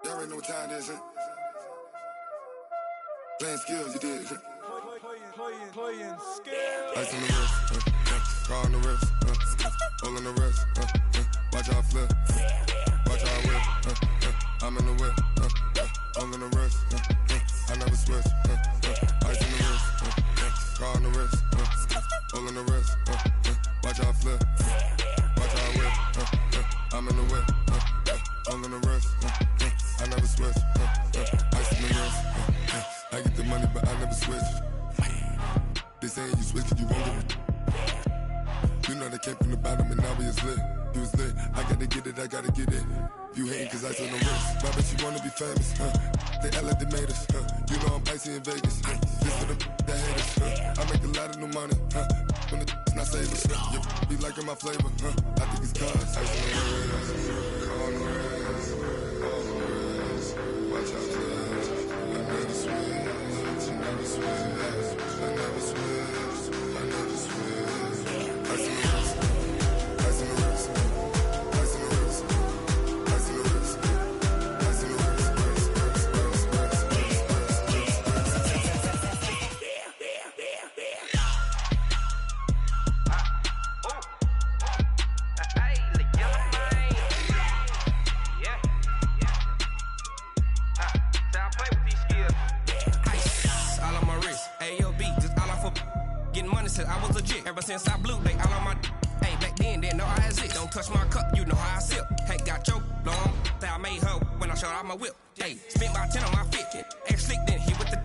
Y'all already know what time it is, huh? Playing skills, you did, huh? Playing skills. Ice on the wrist, car on the wrist, hole in the wrist, watch how I flip, watch how I whip, I'm in the whip, hole in the wrist, I never switch, ice on the wrist, car on the wrist, hole in the wrist, watch how I flip, watch how I whip, I'm in the whip, hole in the wrist, I never switch, ice on the wrist, I get the money but I never switch. They saying you switch it, you won't get it. You know they came from the bottom and now we is lit. You was lit, I gotta get it, I gotta get it. You hating cause ice on the wrist. My bitch, you wanna be famous, They act like they made us, You know I'm icy in Vegas, This for the that hate us, I make a lot of new money, When the not savers, You be liking my flavor, I think it's cause ice on the wrist, on the wrist, on the wrist. Watch out for this, I never switch, I never switch. I never switch, I never switch. Ice in the wrist, ice in the wrist, ice in the wrist, ice in the wrist, ice in the wrist, I was legit ever since I blew they all on my hey back then didn't know I had it. Don't touch my cup, you know how I sip. Hey, got your long that I made her when I showed out my whip. Hey, spent about 10 on my fit. Ex slick then hit with the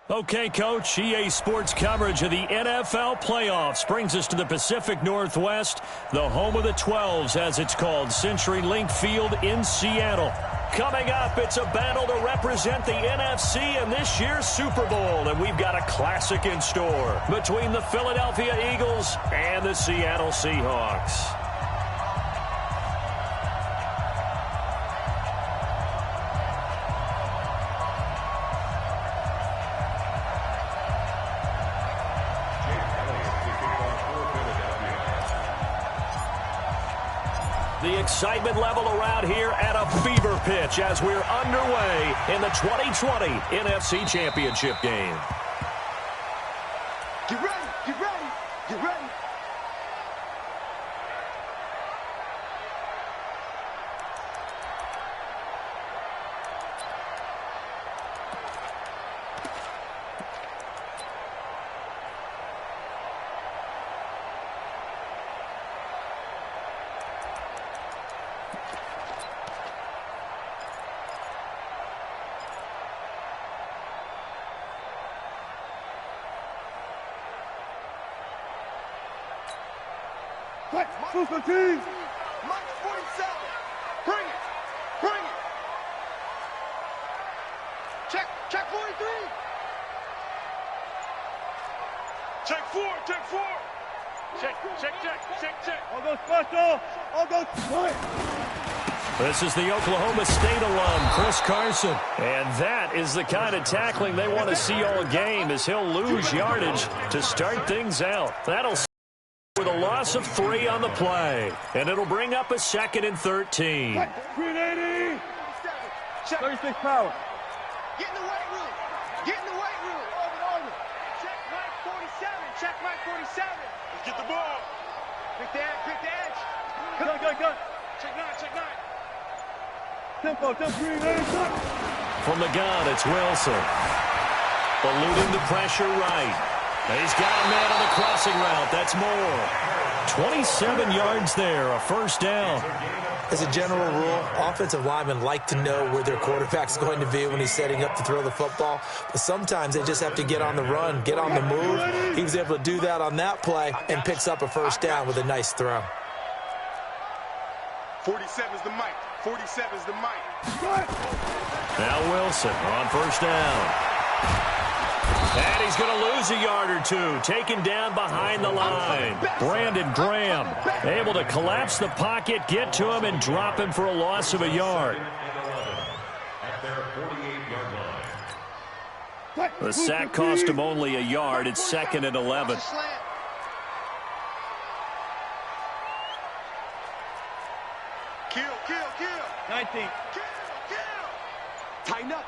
Okay, Coach, EA Sports coverage of the NFL playoffs brings us to the Pacific Northwest, the home of the 12s, as it's called, CenturyLink Field in Seattle. Coming up, it's a battle to represent the NFC in this year's Super Bowl, and we've got a classic in store between the Philadelphia Eagles and the Seattle Seahawks. The excitement level around here at a fever pitch as we're underway in the 2020 NFC Championship game. Get ready, get ready, get ready. Move the team. Minus 47. Bring it. Bring it. Check 43. Check four. Check. All go special. All go quick. This is the Oklahoma State alum, Chris Carson. And that is the kind of tackling they want to see all game, as he'll lose yardage to start things out. That'll with a loss of 3 on the play. And it'll bring up a 2nd and 13. 380. 36 power. Get in the weight room. Get in the weight room. Over. Check Mike 47. Check Mike 47. Let's get the ball. Pick the edge. Gun. Check 9. Tempo, 380. From the gun, it's Wilson. Eluding the pressure right. He's got a man on the crossing route. That's more. 27 yards there, a first down. As a general rule, offensive linemen like to know where their quarterback's going to be when he's setting up to throw the football. But sometimes they just have to get on the run, get on the move. He was able to do that on that play and picks up a first down with a nice throw. 47's the mic. 47's the mic. Now Wilson on first down. And he's going to lose a yard or two. Taken down behind the line. Brandon Graham able to collapse the pocket, get to him, and drop him for a loss of a yard. The sack cost him only a yard. It's 2nd and 11. Kill. 19. Kill. Tighten up.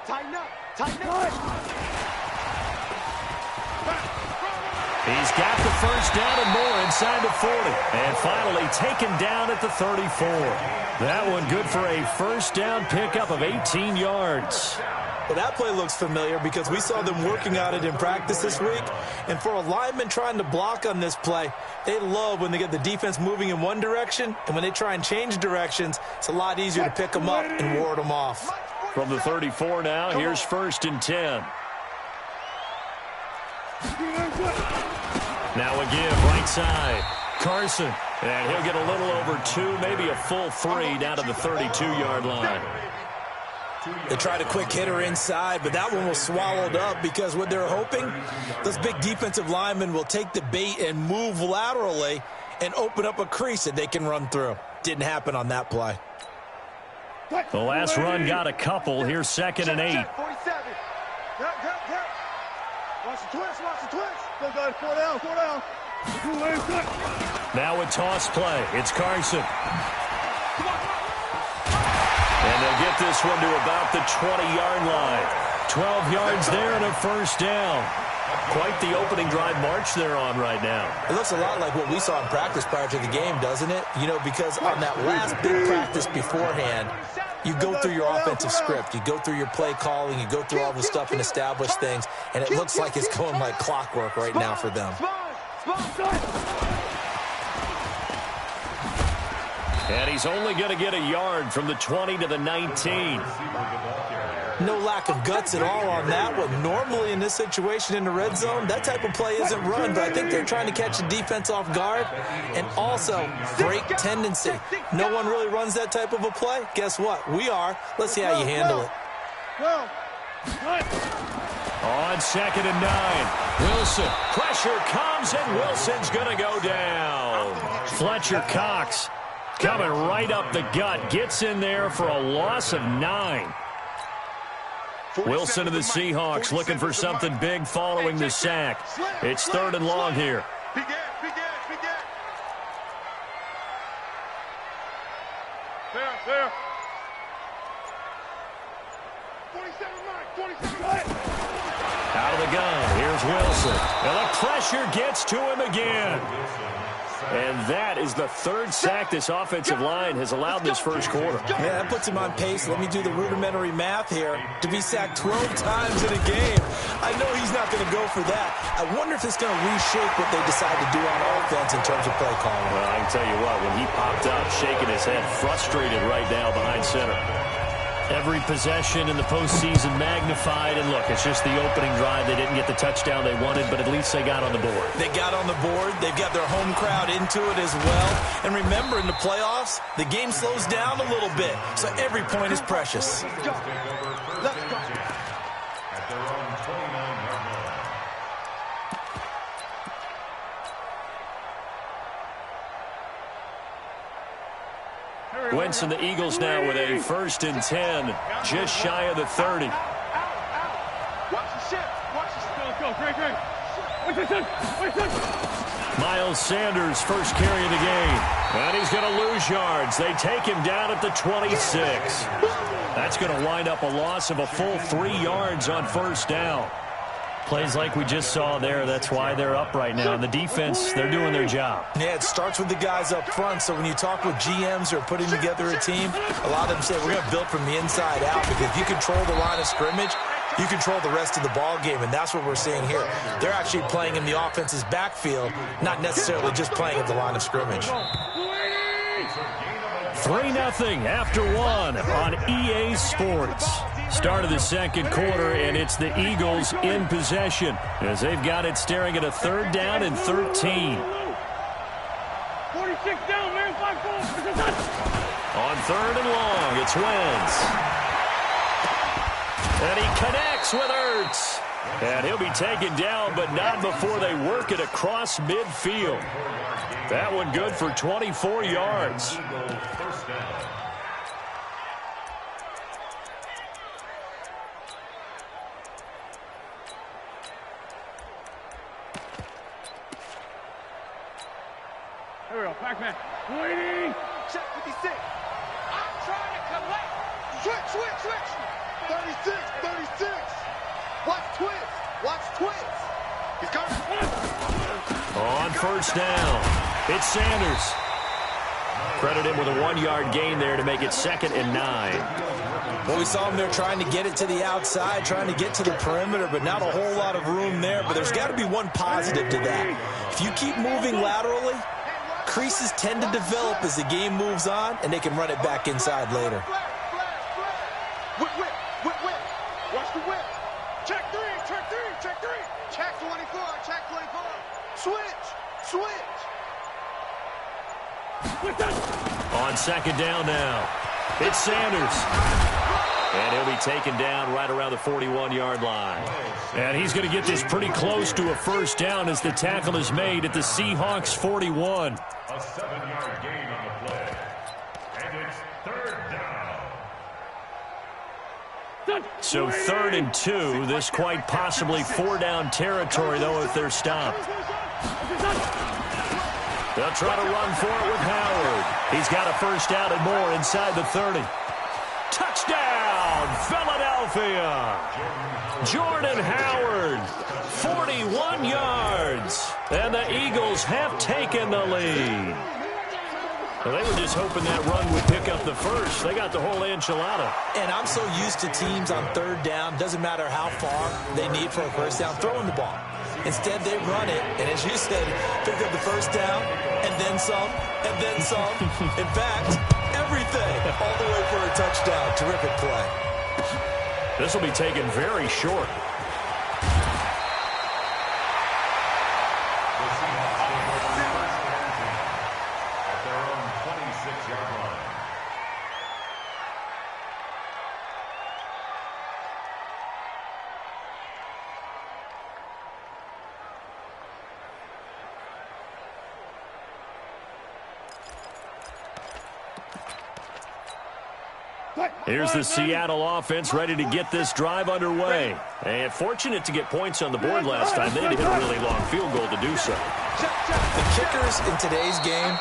He's got the first down and more inside the 40. And finally taken down at the 34. That one good for a first down pickup of 18 yards. Well, that play looks familiar because we saw them working on it in practice this week. And for a lineman trying to block on this play, they love when they get the defense moving in one direction. And when they try and change directions, it's a lot easier to pick them up and ward them off. From the 34 now, here's 1st and 10. Now a give, right side. Carson. And he'll get a little over 2, maybe a full 3 down to the 32-yard line. They tried a quick hitter inside, but that one was swallowed up because what they're hoping, those big defensive linemen will take the bait and move laterally and open up a crease that they can run through. Didn't happen on that play. The last run got a couple. Here's 2nd and 8. 47. Watch the twist. Go, guys. 4 down. Now a toss play. It's Carson. And they'll get this one to about the 20-yard line. 12 yards there and a first down. Quite the opening drive march they're on right now. It looks a lot like what we saw in practice prior to the game, doesn't it? You know, because on that last big practice beforehand, you go through your offensive script. You go through your play calling. You go through all the stuff and establish things. And it looks like it's going like clockwork right now for them. And he's only going to get a yard from the 20 to the 19. No lack of guts at all on that one. Normally in this situation in the red zone, that type of play isn't run, but I think they're trying to catch the defense off guard and also break tendency. No one really runs that type of a play. Guess what? We are. Let's see how you handle it. On 2nd and 9. Wilson. Pressure comes, and Wilson's going to go down. Fletcher Cox coming right up the gut. Gets in there for a loss of 9. Wilson and the Seahawks looking for something big following the sack. It's 3rd and long here. Big ass. There. 47. Out of the gun. Here's Wilson. And the pressure gets to him again. And that is the 3rd sack this offensive line has allowed this first quarter. Yeah, that puts him on pace. Let me do the rudimentary math here. To be sacked 12 times in a game, I know he's not going to go for that. I wonder if it's going to reshape what they decide to do on offense in terms of play calling. Well, I can tell you what, when he popped up, shaking his head, frustrated right now behind center. Every possession in the postseason magnified, and look, it's just the opening drive. They didn't get the touchdown they wanted, but at least they got on the board. They got on the board. They've got their home crowd into it as well. And remember, in the playoffs, the game slows down a little bit, so every point is precious. Let's go. Wentz and the Eagles now with a 1st and 10, just shy of the 30. Watch the shift. Go. Great. Miles Sanders, first carry of the game. And he's going to lose yards. They take him down at the 26. That's going to wind up a loss of a full 3 yards on first down. Plays like we just saw there, that's why they're up right now. And the defense, they're doing their job. Yeah, it starts with the guys up front. So when you talk with GMs who are putting together a team, a lot of them say we're going to build from the inside out, because if you control the line of scrimmage, you control the rest of the ball game, and that's what we're seeing here. They're actually playing in the offense's backfield, not necessarily just playing at the line of scrimmage. 3-0 after one on EA Sports. Start of the second quarter, and it's the Eagles in possession as they've got it staring at a 3rd down and 13. 46 down, man. 5-4. On 3rd and long, it's Wentz. And he connects with Ertz. And he'll be taken down, but not before they work it across midfield. That one good for 24 yards. Here we go, Pac-Man. Waiting. Check 56. I'm trying to collect. Switch. 36. Watch twist. He's coming. On 1st down, it's Sanders. Credit him with a 1-yard gain there to make it 2nd and 9. Well, we saw him there trying to get it to the outside, trying to get to the perimeter, but not a whole lot of room there. But there's got to be one positive to that. If you keep moving laterally, creases tend to develop as the game moves on, and they can run it back inside later. Whip. Watch the whip. Check three. Check 24. Switch. On 2nd down now, it's Sanders. And he'll be taken down right around the 41-yard line. And he's going to get this pretty close to a 1st down as the tackle is made at the Seahawks 41. A 7-yard gain on the play. And it's 3rd down. So 3rd and 2. This quite possibly 4-down territory, though, if they're stopped. They'll try to run for it with Howard. He's got a 1st down and more inside the 30. Touchdown, Philadelphia. Jordan Howard, 41 yards. And the Eagles have taken the lead. Well, they were just hoping that run would pick up the first. They got the whole enchilada. And I'm so used to teams on 3rd down, doesn't matter how far they need for a 1st down, throwing the ball. Instead, they run it, and as you said, pick up the 1st down, and then some, and then some. In fact, everything, all the way for a touchdown. Terrific play. This will be taken very short. At their own 26-yard line. Here's the Seattle offense ready to get this drive underway. And fortunate to get points on the board last time. They had to hit a really long field goal to do so. The kickers in today's game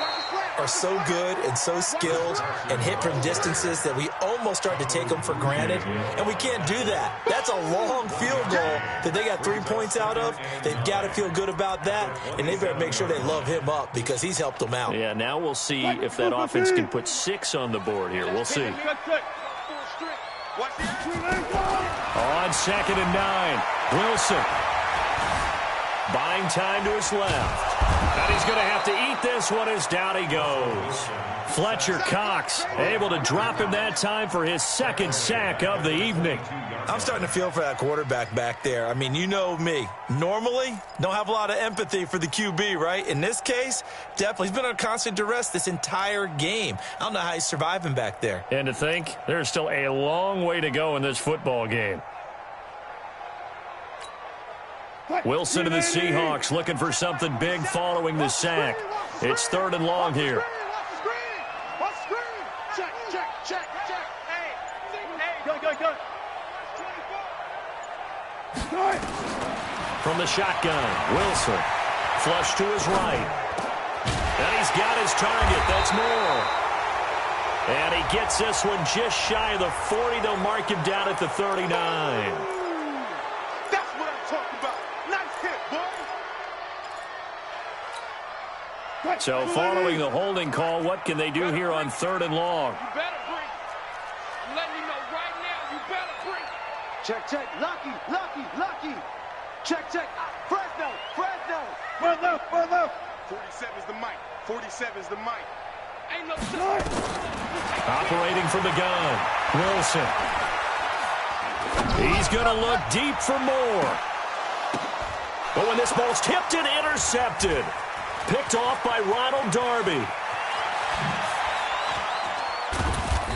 are so good and so skilled and hit from distances that we almost start to take them for granted, and we can't do that. That's a long field goal that they got 3 points out of. They've got to feel good about that, and they better make sure they love him up because he's helped them out. Yeah, now we'll see if that offense can put 6 on the board here. We'll see. On 2nd and 9, Wilson. Buying time to his left. And he's going to have to eat this one as down he goes. Fletcher Cox able to drop him that time for his 2nd sack of the evening. I'm starting to feel for that quarterback back there. I mean, you know me. Normally, don't have a lot of empathy for the QB, right? In this case, definitely. He's been on constant duress this entire game. I don't know how he's surviving back there. And to think, there's still a long way to go in this football game. Wilson and the Seahawks looking for something big following the sack. It's 3rd and long here. Check. Hey. Go. From the shotgun, Wilson. Flush to his right. And he's got his target. That's Moore. And he gets this one just shy of the 40. They'll mark him down at the 39. That's what I'm talking about. Nice hit, boy. So following the holding call, what can they do here on 3rd and long? You better bring. I'm letting you know right now, you better bring. Check, check. Lucky, lucky, lucky. Check, check. Fresno, Fresno. One left, one left. 47's the mic. 47's the mic. Ain't no shot. Operating from the gun, Wilson. He's going to look deep for more. But when this ball's tipped and intercepted, picked off by Ronald Darby.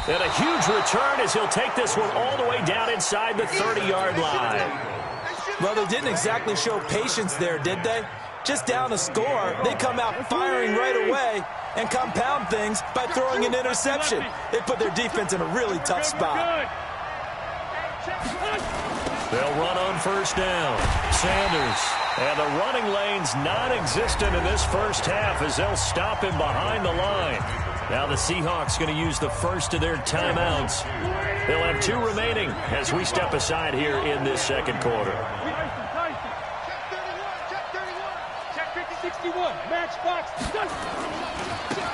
And a huge return as he'll take this one all the way down inside the 30-yard line. Well, they didn't exactly show patience there, did they? Just down a score, they come out firing right away and compound things by throwing an interception. They put their defense in a really tough spot. They'll run on first down. Sanders. And the running lane's non-existent in this first half as they'll stop him behind the line. Now the Seahawks going to use the first of their timeouts. They'll have 2 remaining as we step aside here in this second quarter. Check 50-61. Matchbox.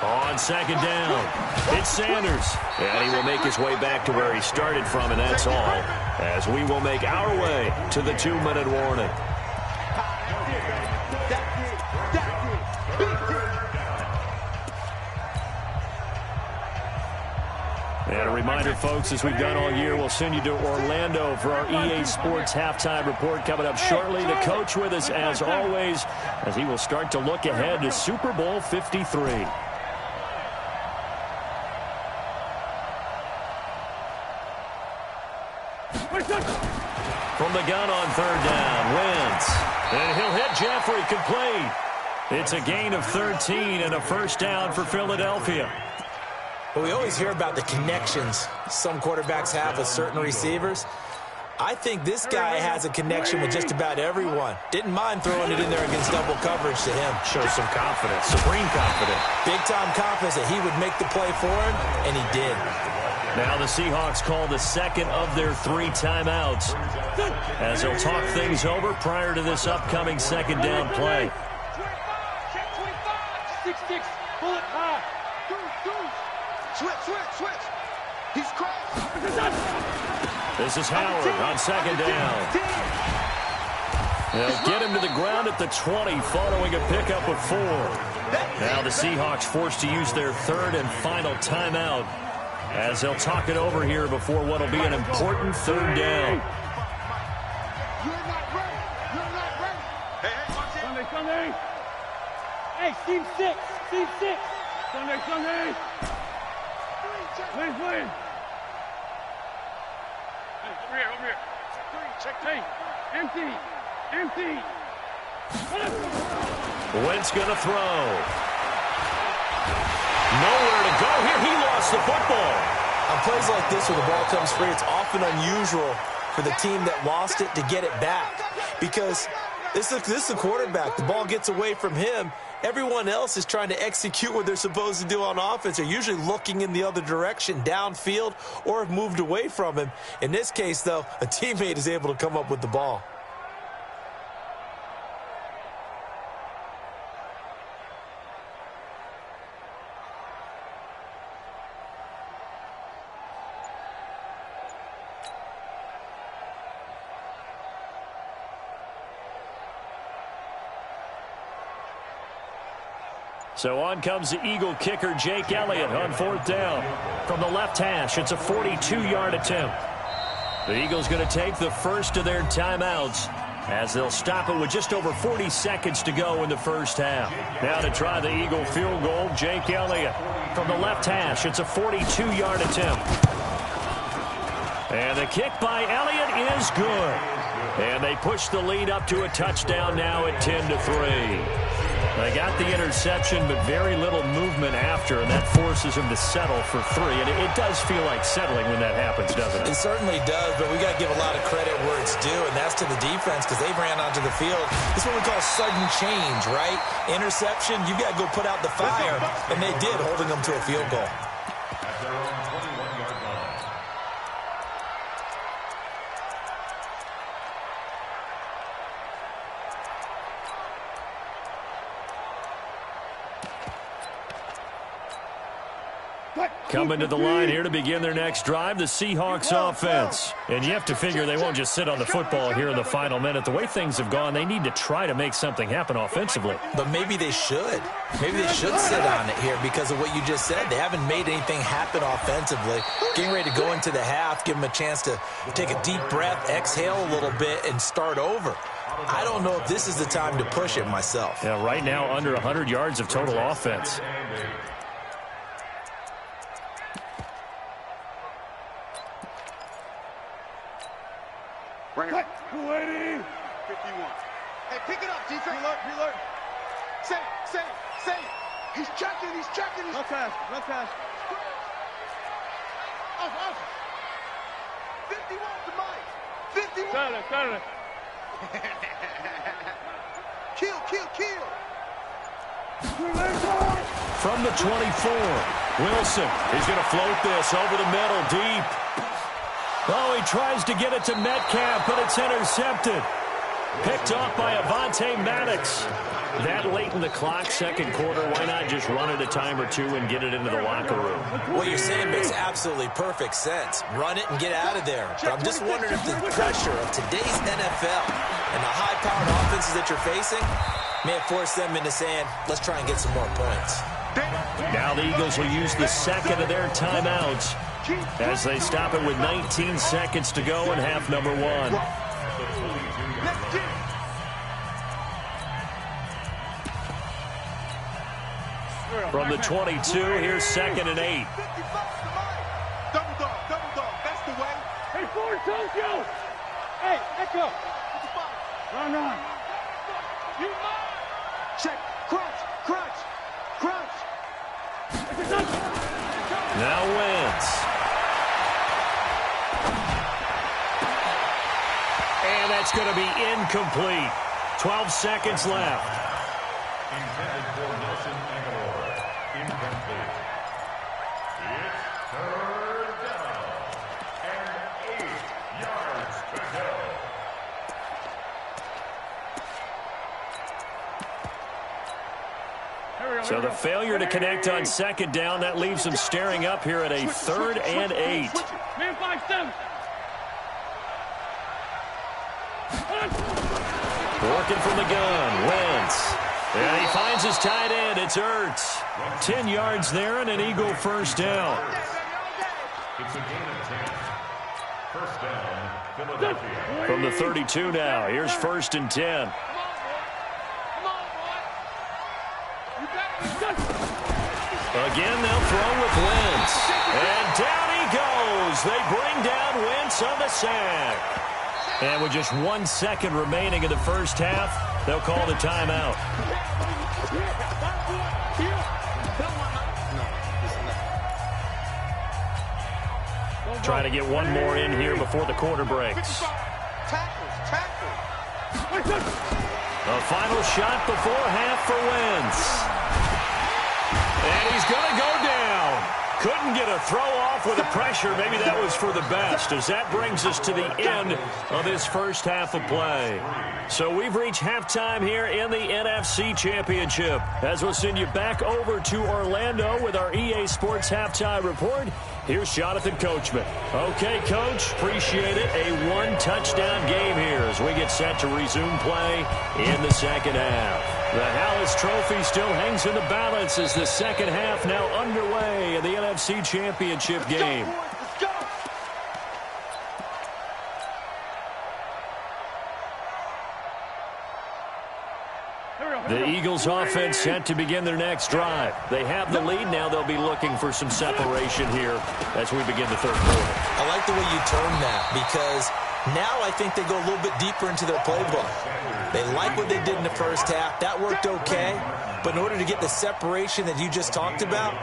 On second down, it's Sanders. And he will make his way back to where he started from, and that's all, as we will make our way to the 2-minute warning. And a reminder, folks, as we've done all year, we'll send you to Orlando for our EA Sports halftime report coming up shortly. The coach with us, as always, as he will start to look ahead to Super Bowl 53. From the gun on third down, Wentz. And he'll hit Jeffrey, complete. It's a gain of 13 and a first down for Philadelphia. But we always hear about the connections some quarterbacks have with certain receivers. I think this guy has a connection with just about everyone. Didn't mind throwing it in there against double coverage to him. Shows some confidence, supreme confidence. Big-time confidence that he would make the play for him, and he did. Now the Seahawks call the second of their 3 timeouts as they'll talk things over prior to this upcoming second down play. 6-6. Bullet high. Switch. He's crossed. This is Howard on second down. They'll get him to the ground at the 20 following a pickup of 4. Now the Seahawks forced to use their 3rd and final timeout as they'll talk it over here before what will be an important 3rd down. You're not ready. Sunday, Sunday. Hey, team 6. Team 6. Sunday. Win. Hey, over here. Check. Hey, empty. Wentz gonna throw. Nowhere to go here. He lost the football. On plays like this where the ball comes free, it's often unusual for the team that lost it to get it back. Because this is a quarterback. The ball gets away from him. Everyone else is trying to execute what they're supposed to do on offense. They're usually looking in the other direction, downfield, or have moved away from him. In this case, though, a teammate is able to come up with the ball. So on comes the Eagle kicker, Jake Elliott, on 4th down. From the left hash, it's a 42-yard attempt. The Eagles going to take the first of their timeouts as they'll stop it with just over 40 seconds to go in the first half. Now to try the Eagle field goal, Jake Elliott. From the left hash, it's a 42-yard attempt. And the kick by Elliott is good. And they push the lead up to a touchdown now at 10-3. They got the interception, but very little movement after, and that forces him to settle for 3. And it does feel like settling when that happens, doesn't it? It certainly does, but we got to give a lot of credit where it's due, and that's to the defense because they ran onto the field. This is what we call sudden change, right? Interception, you got to go put out the fire, and they did, holding them to a field goal. Coming to the line here to begin their next drive, the Seahawks offense. And you have to figure they won't just sit on the football here in the final minute. The way things have gone, they need to try to make something happen offensively. But maybe they should. Maybe they should sit on it here because of what you just said. They haven't made anything happen offensively. Getting ready to go into the half, give them a chance to take a deep breath, exhale a little bit, and start over. I don't know if this is the time to push it myself. Yeah, right now under 100 yards of total offense. Bring it. 280. 51. Hey, pick it up, defense. Reload. Say. He's checking. No pass. Off. 51 to Mike. 51. Got it. Kill. From the 24, Wilson is going to float this over the middle, deep. Oh, he tries to get it to Metcalf, but it's intercepted. Picked off by Avonte Maddox. That late in the clock, second quarter, why not just run it a time or two and get it into the locker room? What you're saying makes absolutely perfect sense. Run it and get out of there. But I'm just wondering if the pressure of today's NFL and the high-powered offenses that you're facing may have forced them into saying, let's try and get some more points. Now the Eagles will use the second of their timeouts as they stop it with 19 seconds to go in half number one. From the 22, here's 2nd and 8. Double dog. That's the way. Hey, forward, Tokyo. Hey, Echo. Run. Check. Crunch. Now Wentz. And that's going to be incomplete. 12 seconds left. Intended for Nelson Aguilar. Incomplete. It's third down. And 8 yards to go. So the failure to connect on second down, that leaves them staring up here at a 3rd and 8. Man 5-7. Working from the gun, Wentz. And he finds his tight end, it's Ertz. 10 yards there and an Eagle first down. It's a gain of 10. First down, Philadelphia. From the 32 now, here's 1st and 10. Again, they'll throw with Wentz. And down he goes. They bring down Wentz on the sack. And with just 1 second remaining in the first half, they'll call the timeout. Trying to get one more in here before the quarter breaks. Tackles. A final shot before half for Wentz. And he's going to go down. Couldn't get a throw off with the pressure. Maybe that was for the best, as that brings us to the end of this first half of play. So we've reached halftime here in the NFC Championship, as we'll send you back over to Orlando with our EA Sports Halftime Report. Here's Jonathan Coachman. Okay, Coach, appreciate it. A one-touchdown game here as we get set to resume play in the second half. The Hallis Trophy still hangs in the balance as the second half now underway in the NFC Championship game. The Eagles offense set to begin their next drive. They have the lead. Now they'll be looking for some separation here as we begin the third quarter. I like the way you term that because now I think they go a little bit deeper into their playbook. They like what they did in the first half. That worked okay. But in order to get the separation that you just talked about,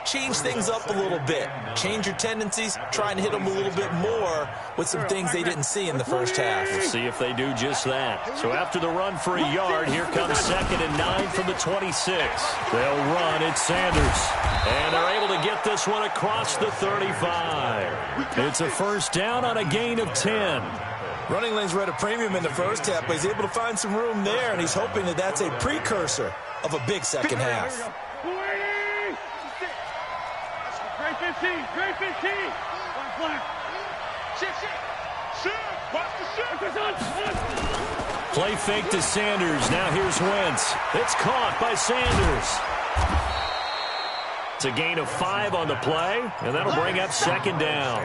change things up a little bit. Change your tendencies. Try and hit them a little bit more with some things they didn't see in the first half. We'll see if they do just that. So after the run for a yard, here comes 2nd and 9 from the 26. They'll run. It's Sanders. And they're able to get this one across the 35. It's a first down on a gain of 10. Running lanes were at a premium in the first half, but he's able to find some room there, and he's hoping that that's a precursor of a big second half. Grade 15. Flag. Shift. Watch the shift. Play fake to Sanders. Now here's Wentz. It's caught by Sanders. It's a gain of 5 on the play, and that'll bring up second down.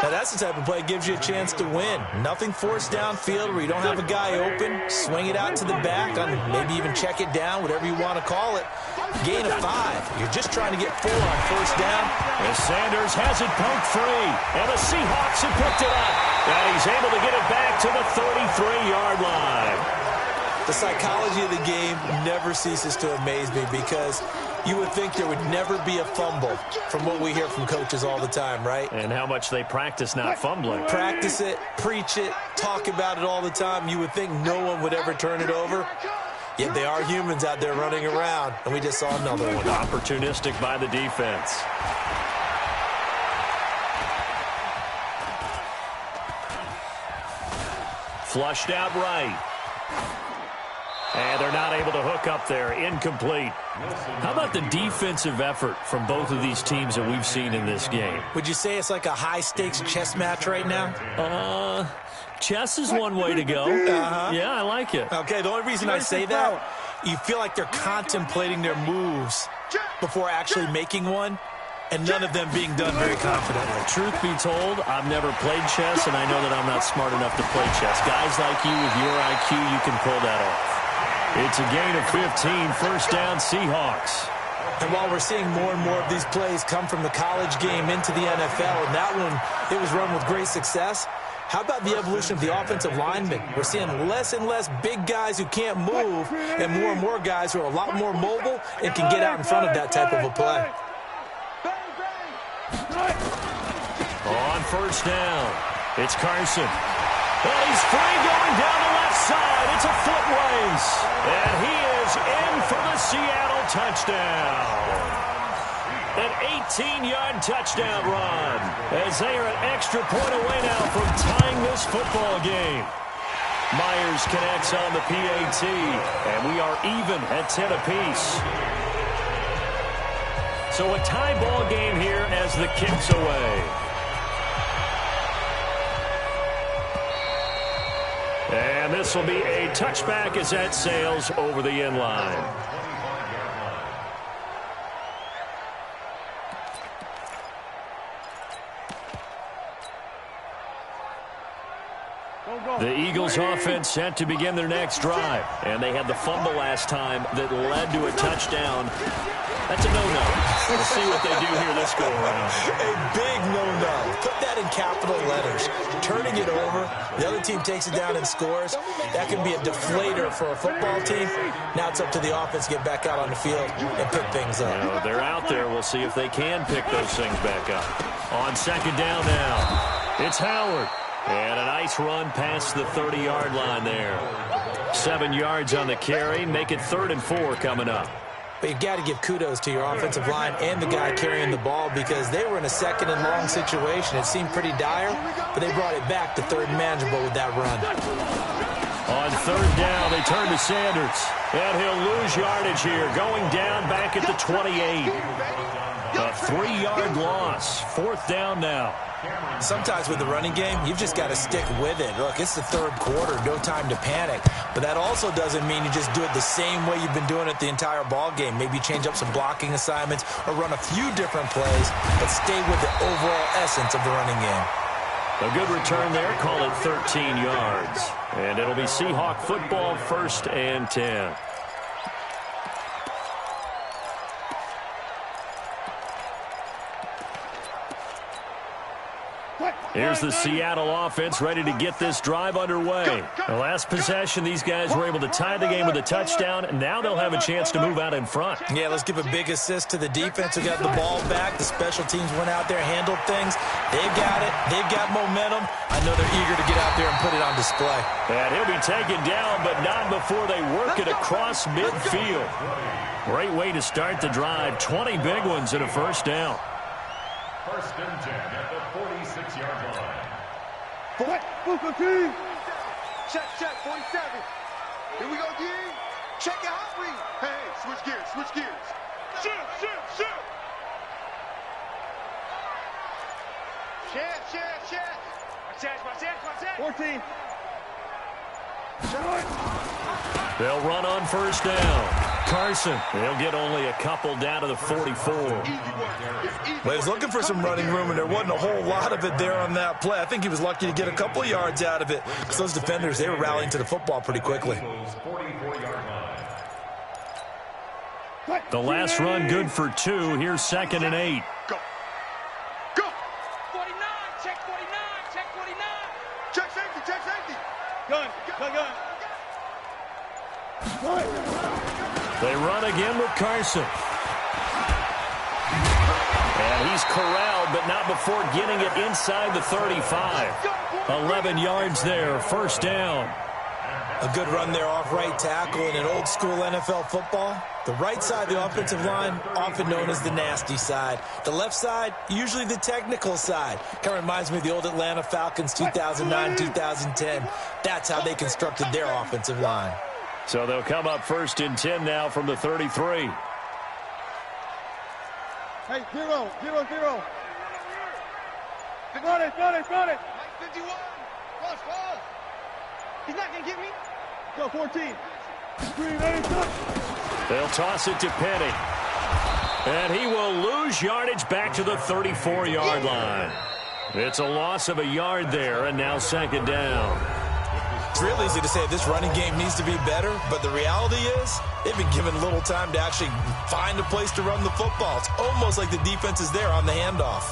Now that's the type of play that gives you a chance to win. Nothing forced downfield where you don't have a guy open. Swing it out to the back, maybe even check it down, whatever you want to call it. Gain of 5. You're just trying to get 4 on first down. As Sanders has it poked free, and the Seahawks have picked it up. And he's able to get it back to the 33-yard line. The psychology of the game never ceases to amaze me because you would think there would never be a fumble from what we hear from coaches all the time, right? And how much they practice not fumbling. Practice it, preach it, talk about it all the time. You would think no one would ever turn it over. Yet they are humans out there running around, and we just saw another one. Opportunistic by the defense. Flushed out right. And they're not able to hook up there. Incomplete. How about the defensive effort from both of these teams that we've seen in this game? Would you say it's like a high-stakes chess match right now? Chess is one way to go. Yeah, I like it. Okay, the only reason I say that, you feel like they're contemplating their moves before actually making one, and none of them being done very confidently. Truth be told, I've never played chess, and I know that I'm not smart enough to play chess. Guys like you with your IQ, you can pull that off. It's a gain of 15, first down Seahawks. And while we're seeing more and more of these plays come from the college game into the NFL, and that one, it was run with great success, how about the evolution of the offensive linemen? We're seeing less and less big guys who can't move and more guys who are a lot more mobile and can get out in front of that type of a play. On first down, it's Carson. Well, he's free going down the left side. It's a foot race. And he is in for the Seattle touchdown. An 18-yard touchdown run as they are an extra point away now from tying this football game. Myers connects on the PAT, and we are even at 10 apiece. So a tie ball game here as the kick's away. And this will be a touchback as that sails over the end line. The Eagles offense set to begin their next drive. And they had the fumble last time that led to a touchdown. That's a no-no. We'll see what they do here this go-around. A big no-no. Put that in capital letters. Turning it over, the other team takes it down and scores. That can be a deflator for a football team. Now it's up to the offense to get back out on the field and pick things up. You know, they're out there. We'll see if they can pick those things back up. On second down now, it's Howard. And a nice run past the 30-yard line there. 7 yards on the carry. Make it 3rd and 4 coming up. But you got to give kudos to your offensive line and the guy carrying the ball because they were in a 2nd and long situation. It seemed pretty dire, but they brought it back to 3rd and manageable with that run. On 3rd down, they turn to Sanders. And he'll lose yardage here, going down back at the 28. A 3-yard loss. 4th down now. Sometimes with the running game, you've just got to stick with it. Look, it's the 3rd quarter, no time to panic. But that also doesn't mean you just do it the same way you've been doing it the entire ball game. Maybe change up some blocking assignments or run a few different plays, but stay with the overall essence of the running game. A good return there, call it 13 yards. And it'll be Seahawk football, 1st and 10. Here's the Seattle offense ready to get this drive underway. The last possession, these guys were able to tie the game with a touchdown, and now they'll have a chance to move out in front. Yeah, let's give a big assist to the defense who got the ball back. The special teams went out there, handled things. They've got it. They've got momentum. I know they're eager to get out there and put it on display. And he'll be taken down, but not before they work it across midfield. Great way to start the drive. 20 big ones and a 1st down. 1st and 10 at the 46-yard line. Check, 47. Here we go, D. Check it out, read. Hey, switch gears. Shoot. Check. 14. They'll run on first down. Carson, they'll get only a couple down to the 44. Well, he was looking for some running room, and there wasn't a whole lot of it there on that play. I think he was lucky to get a couple of yards out of it because those defenders, they were rallying to the football pretty quickly. The last run good for 2. Here's 2nd and 8. Go. 49. Check 49. Check 49. Check safety. Gun. They run again with Carson. And he's corralled, but not before getting it inside the 35. 11 yards there, first down. A good run there off right tackle in an old school NFL football. The right side of the offensive line, often known as the nasty side. The left side, usually the technical side. Kind of reminds me of the old Atlanta Falcons 2009, 2010. That's how they constructed their offensive line. So they'll come up 1st and 10 now from the 33. Hey, 0. Got it. 51. Cross. He's not going to get me. Go, 14. Screen, They'll toss it to Penny. And he will lose yardage back to the 34-yard line. It's a loss of a yard there, and now 2nd down. It's real easy to say this running game needs to be better, but the reality is they've been given little time to actually find a place to run the football. It's almost like the defense is there on the handoff.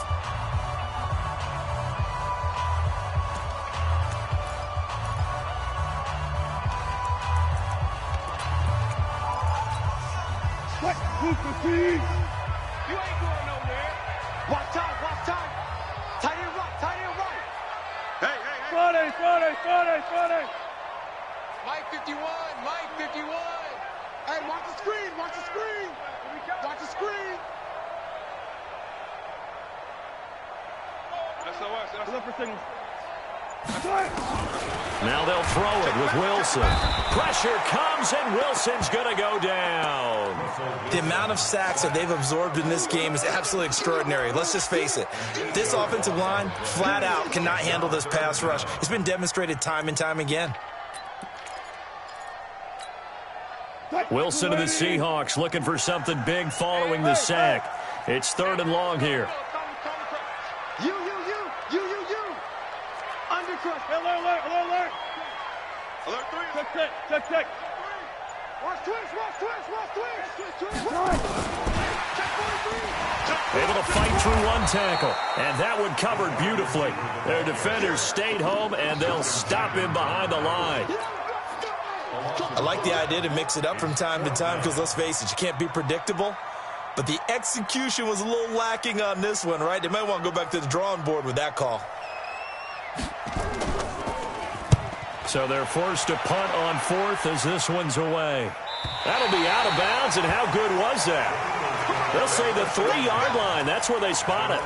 You ain't going nowhere. Watch time. Tight end right. Hey. Friday. Mike 51. Hey, watch the screen. Watch the screen. That's look for signals. Now they'll throw it with Wilson. Pressure comes, and Wilson's going to go down. The amount of sacks that they've absorbed in this game is absolutely extraordinary. Let's just face it. This offensive line, flat out, cannot handle this pass rush. It's been demonstrated time and time again. Wilson to the Seahawks looking for something big following the sack. It's 3rd and long here. You. Undercrush. Alert. Alert 3. Check. Watch twist. Able to fight through one tackle, and that one covered beautifully. Their defenders stayed home, and they'll stop him behind the line. I like the idea to mix it up from time to time because, let's face it, you can't be predictable. But the execution was a little lacking on this one, right? They might want to go back to the drawing board with that call. So they're forced to punt on 4th as this one's away. That'll be out of bounds, and how good was that? They'll say the 3-yard line. That's where they spot it.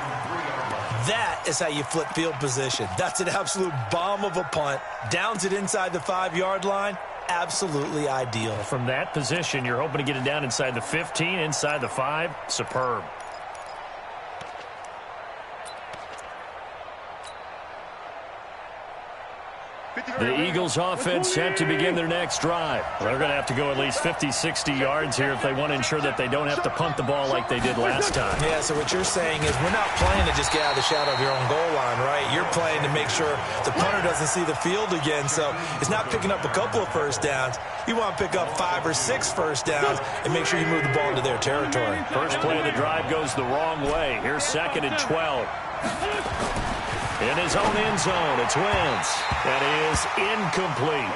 That is how you flip field position. That's an absolute bomb of a punt. Downs it inside the 5-yard line. Absolutely ideal. From that position, you're hoping to get it down inside the 15, inside the 5. Superb. The Eagles offense set to begin their next drive. They're going to have to go at least 50, 60 yards here if they want to ensure that they don't have to punt the ball like they did last time. Yeah, so what you're saying is we're not playing to just get out of the shadow of your own goal line, right? You're playing to make sure the punter doesn't see the field again. So it's not picking up a couple of first downs. You want to pick up 5 or 6 first downs and make sure you move the ball into their territory. First play of the drive goes the wrong way. Here's 2nd and 12. In his own end zone, it's Wentz. That is incomplete.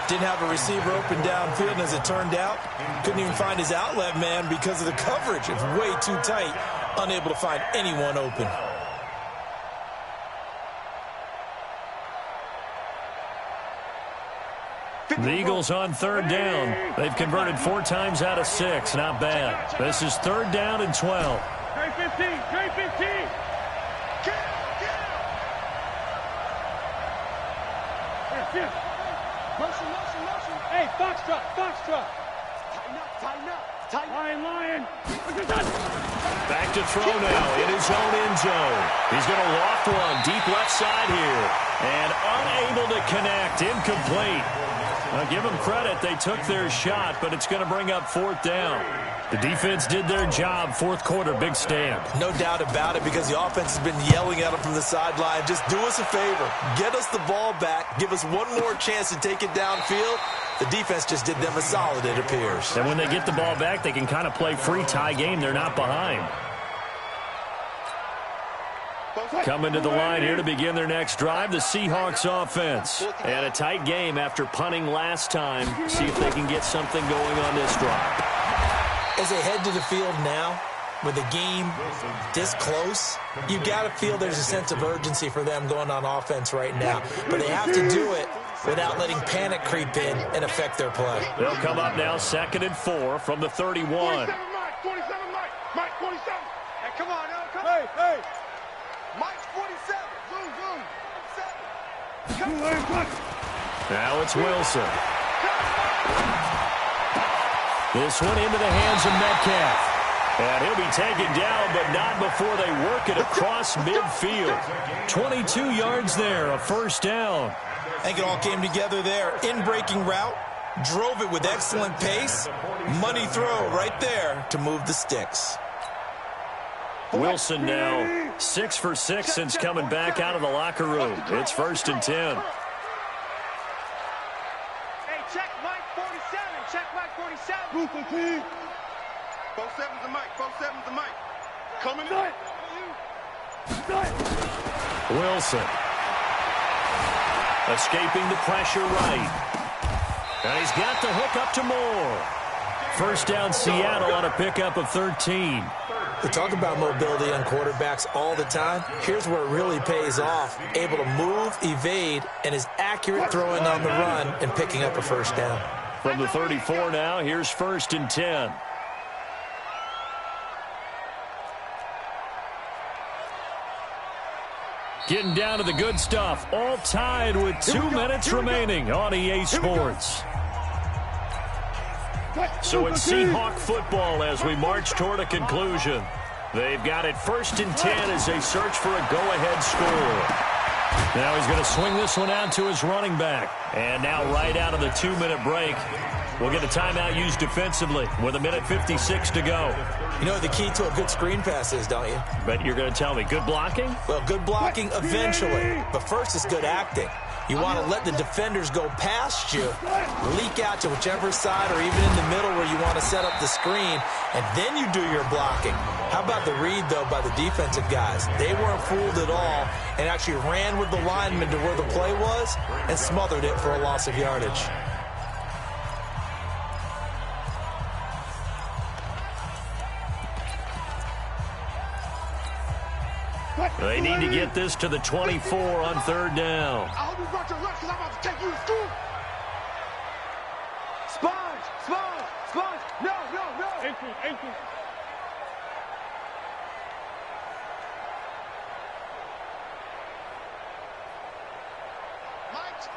Didn't have a receiver open downfield, and as it turned out, couldn't even find his outlet man because of the coverage. It's way too tight, unable to find anyone open. The Eagles on 3rd down. They've converted 4 times out of 6. Not bad. This is 3rd down and 12. Trey 15. Motion. Hey, Foxtrot. Tighten Lion. Back to throw now in his own end zone. He's going to loft one deep left side here. And unable to connect. Incomplete. Well, give them credit. They took their shot, but it's going to bring up 4th down. The defense did their job. 4th quarter, big stand. No doubt about it, because the offense has been yelling at them from the sideline. Just do us a favor. Get us the ball back. Give us one more chance to take it downfield. The defense just did them a solid, it appears. And when they get the ball back, they can kind of play free tie game. They're not behind. Coming to the line here to begin their next drive, the Seahawks offense. And a tight game after punting last time. See if they can get something going on this drive. As they head to the field now, with the game this close, you got to feel there's a sense of urgency for them going on offense right now. But they have to do it without letting panic creep in and affect their play. They'll come up now 2nd and 4 from the 31. 27 Mike. Mike 47. Hey, come on, now, come on. Hey. Mike 47. Zoom. Now it's Wilson. This one into the hands of Metcalf. And he'll be taken down, but not before they work it across midfield. 22 yards there, a 1st down. I think it all came together there. In-breaking route, drove it with excellent pace. Money throw right there to move the sticks. Wilson now 6 for 6 since coming back out of the locker room. It's 1st and 10. Hey, check Mike 47. Check Mike 47. 47's the Mike. 47's the Mike. Coming in. Wilson. Escaping the pressure right. And he's got the hook up to Moore. 1st down Seattle on a pickup of 13. We talk about mobility on quarterbacks all the time. Here's where it really pays off. Able to move, evade, and is accurate throwing on the run and picking up a 1st down. From the 34 now, here's 1st and 10. Getting down to the good stuff. All tied with 2 minutes remaining on EA Sports. So it's Seahawk football as we march toward a conclusion. They've got it 1st and 10 as they search for a go-ahead score. Now he's going to swing this one out to his running back. And now right out of the 2-minute break, we'll get a timeout used defensively with 1:56 to go. You know the key to a good screen pass is, don't you? But you're going to tell me, good blocking? Well, good blocking eventually. But first is good acting. You want to let the defenders go past you, leak out to whichever side or even in the middle where you want to set up the screen, and then you do your blocking. How about the read, though, by the defensive guys? They weren't fooled at all and actually ran with the lineman to where the play was and smothered it for a loss of yardage. They need to get this to the 24 on 3rd down. I hope you brought your lunch because I'm about to take you to school. Sponge. No. 18.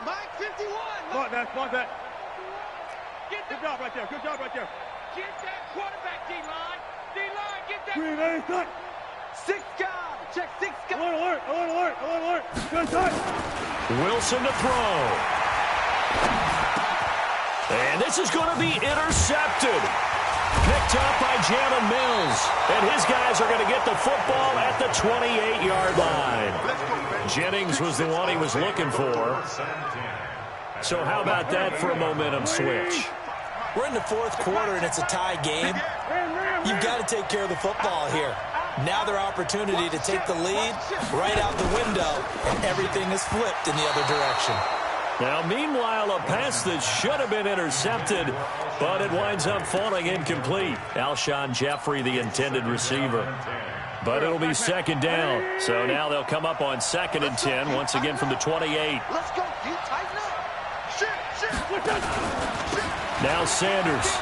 Mike 51. Spot that. Good job right there. Get that quarterback, D-line. Get that. Green, A, cut. 6 guys. Check 6 guys. Alert. Good time. Wilson to throw. And this is going to be intercepted. Picked up by Jalen Mills. And his guys are going to get the football at the 28-yard line. Jennings was the one he was looking for. So how about that for a momentum switch? We're in the 4th quarter, and it's a tie game. You've got to take care of the football here. Now their opportunity to take the lead right out the window, and everything is flipped in the other direction. Now, meanwhile, a pass that should have been intercepted, but it winds up falling incomplete. Alshon Jeffrey, the intended receiver. But it'll be 2nd down. So now they'll come up on 2nd and 10, once again from the 28. Let's go. You tighten up. Shit. Now Sanders.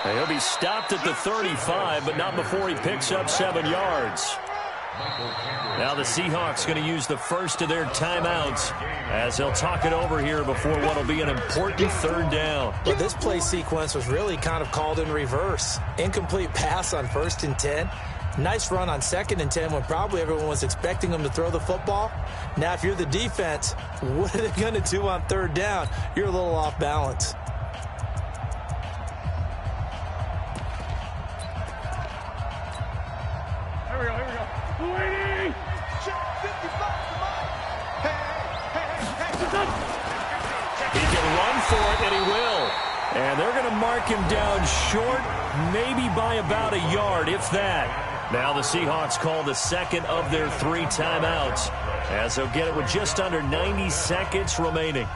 He'll be stopped at the 35, but not before he picks up 7 yards. Now the Seahawks going to use the first of their timeouts as they'll talk it over here before what will be an important third down. Well, this play sequence was really kind of called in reverse. Incomplete pass on 1st and 10. Nice run on 2nd and 10 when probably everyone was expecting them to throw the football. Now, if you're the defense, what are they going to do on 3rd down? You're a little off balance. Here we go. Waiting! He can run for it, and he will. And they're going to mark him down short, maybe by about a yard, if that. Now the Seahawks call the second of their 3 timeouts as they'll get it with just under 90 seconds remaining.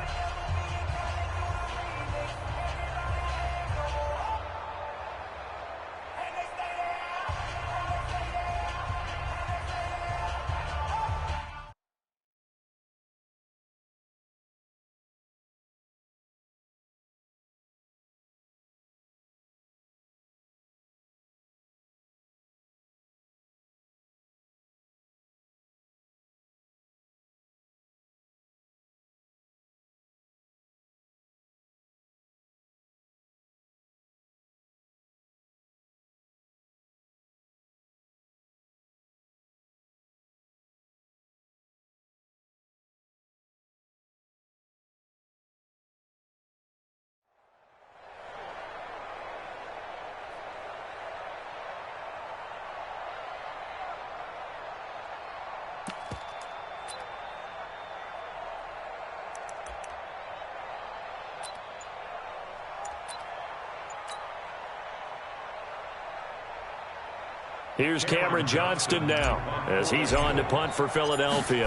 Here's Cameron Johnston now as he's on to punt for Philadelphia.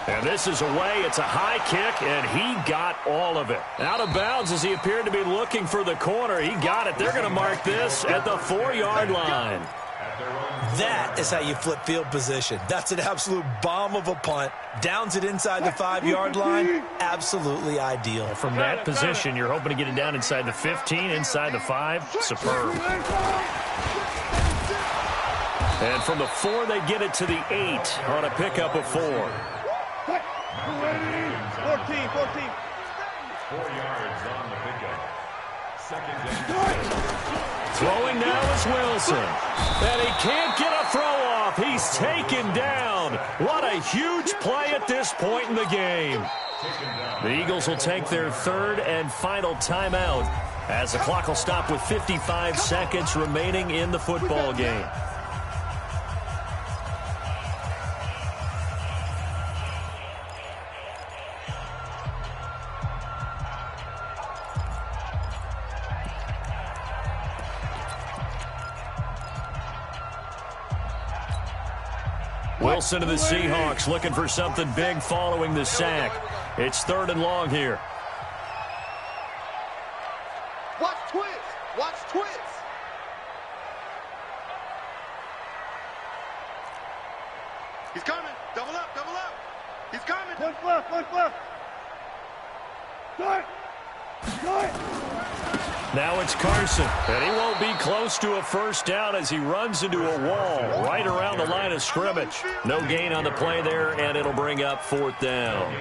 And this is away. It's a high kick, and he got all of it. Out of bounds as he appeared to be looking for the corner. He got it. They're going to mark this at the 4-yard line. That is how you flip field position. That's an absolute bomb of a punt. Downs it inside the 5-yard line. Absolutely ideal. From that position, you're hoping to get it down inside the 15, inside the 5. Superb. And from the 4, they get it to the 8 on a pickup of 4. 14. 4 yards on the pickup. 2nd and Throwing now is Wilson. And he can't get a throw off. He's taken down. What a huge play at this point in the game. The Eagles will take their 3rd and final timeout as the clock will stop with 55 seconds remaining in the football game. Wilson to the Seahawks looking for something big following the sack. It's 3rd and long here. Watch twist. Watch twist. He's coming. Double up. Double up. He's coming. One left. One left. Start. Start. Now it's Carson, and he won't be close to a first down as he runs into a wall right around the line of scrimmage. No gain on the play there, and it'll bring up 4th down.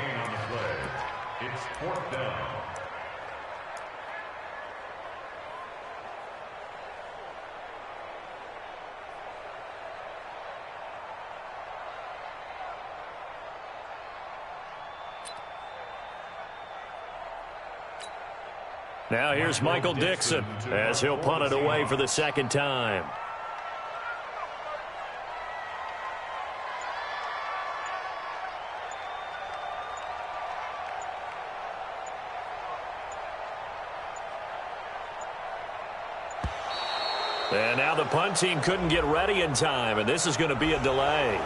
it's 4th down. Now here's Michael Dixon as he'll punt it away for the 2nd time. And now the punt team couldn't get ready in time, and this is going to be a delay.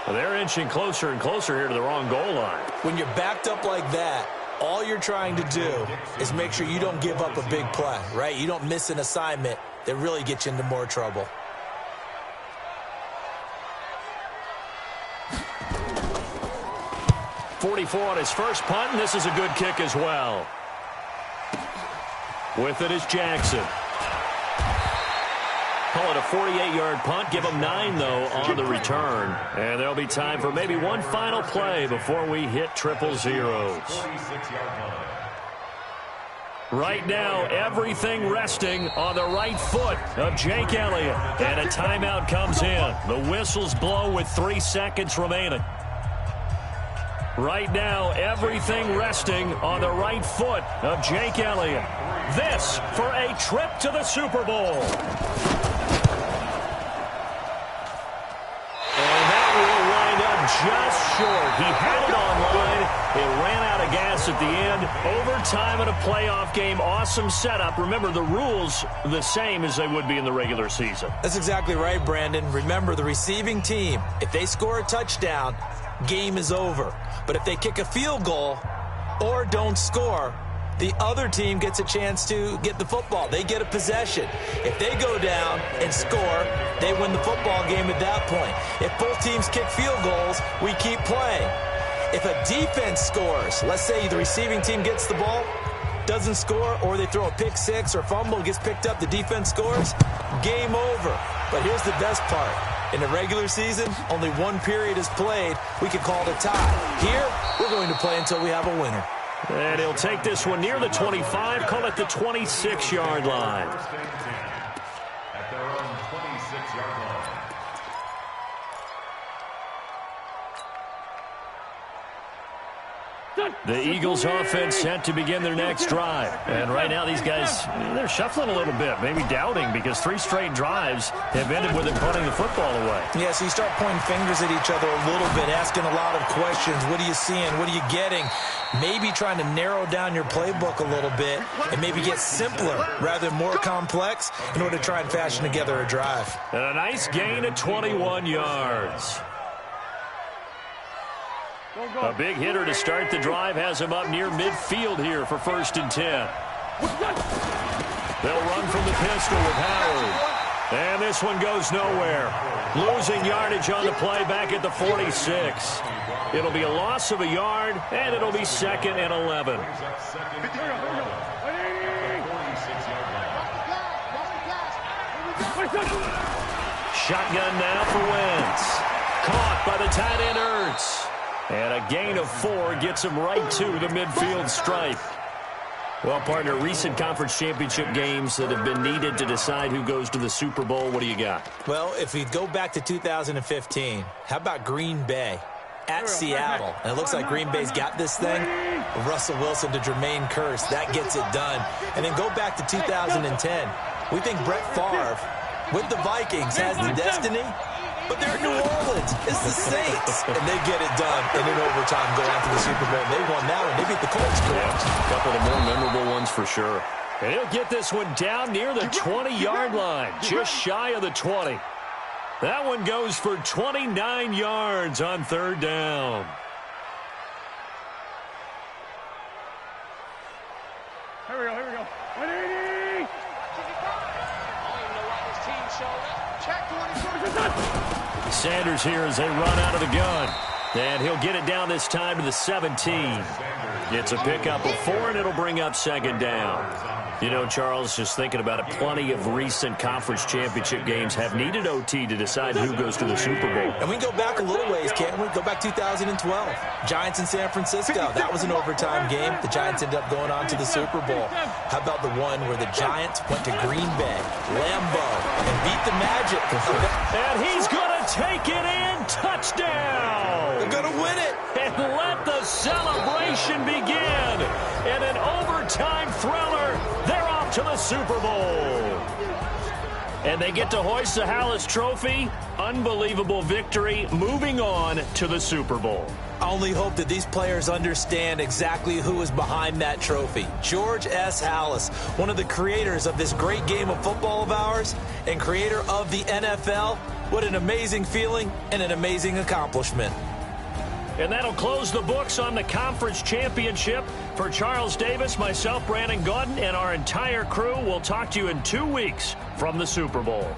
Well, they're inching closer and closer here to the wrong goal line. When you're backed up like that, all you're trying to do is make sure you don't give up a big play, right? You don't miss an assignment that really gets you into more trouble. .44 on his first punt, and this is a good kick as well. With it is Jackson. Call it a 48-yard punt. Give them 9, though, on the return. And there'll be time for maybe one final play before we hit triple zeros. Right now, everything resting on the right foot of Jake Elliott. And a timeout comes in. The whistles blow with 3 seconds remaining. Right now, everything resting on the right foot of Jake Elliott. This for a trip to the Super Bowl. And that will wind up just short. He had it online. It ran out of gas at the end. Overtime in a playoff game. Awesome setup. Remember, the rules the same as they would be in the regular season. That's exactly right, Brandon. Remember, the receiving team, if they score a touchdown, game is over. But if they kick a field goal or don't score, the other team gets a chance to get the football. They get a possession. If they go down and score, they win the football game at that point. If both teams kick field goals, we keep playing. If a defense scores, let's say the receiving team gets the ball, doesn't score, or they throw a pick six or fumble, gets picked up, the defense scores, game over. But here's the best part. In the regular season, only one period is played. We can call it a tie. Here, we're going to play until we have a winner. And he'll take this one near the 25, call it the 26-yard line. At their own 26-yard line. The Eagles offense set to begin their next drive. And right now these guys, they're shuffling a little bit, maybe doubting, because 3 straight drives have ended with them punting the football away. Yeah, so you start pointing fingers at each other a little bit, asking a lot of questions. What are you seeing? What are you getting? Maybe trying to narrow down your playbook a little bit and maybe get simpler rather than more complex in order to try and fashion together a drive. And a nice gain of 21 yards. A big hitter to start the drive has him up near midfield here for 1st and 10. They'll run from the pistol with Howard. And this one goes nowhere. Losing yardage on the play back at the 46. It'll be a loss of a yard, and it'll be 2nd and 11. Shotgun now for Wentz. Caught by the tight end Ertz. And a gain of 4 gets him right to the midfield stripe. Well, partner, recent conference championship games that have been needed to decide who goes to the Super Bowl, what do you got? Well, if we go back to 2015, how about Green Bay at Seattle? And it looks like Green Bay's got this thing. Russell Wilson to Jermaine Kearse, that gets it done. And then go back to 2010. We think Brett Favre with the Vikings has the destiny. But they're in New Orleans. It's the Saints. And they get it done. And in overtime, go on to the Super Bowl. They won that one. They beat the Colts, correct? Yeah, a couple of the more memorable ones for sure. And he'll get this one down near the 20-yard line. Just shy of the 20. That one goes for 29 yards on 3rd down. Here we go. 180! Sanders here as they run out of the gun. And he'll get it down this time to the 17. It's a pickup of 4, and it'll bring up 2nd down. You know, Charles, just thinking about it, plenty of recent conference championship games have needed OT to decide who goes to the Super Bowl. And we can go back a little ways, can't we? Go back 2012. Giants in San Francisco. That was an overtime game. The Giants ended up going on to the Super Bowl. How about the one where the Giants went to Green Bay, Lambeau, and beat the Magic? And he's going to take it in. Touchdown. They're going to win it. And let the celebration begin. And an overtime thriller. They're off to the Super Bowl. And they get to hoist the Hallis Trophy. Unbelievable victory. Moving on to the Super Bowl. I only hope that these players understand exactly who is behind that trophy. George S. Hallis, one of the creators of this great game of football of ours and creator of the NFL. What an amazing feeling and an amazing accomplishment. And that'll close the books on the conference championship. For Charles Davis, myself, Brandon Gaudin, and our entire crew, we'll talk to you in 2 weeks from the Super Bowl.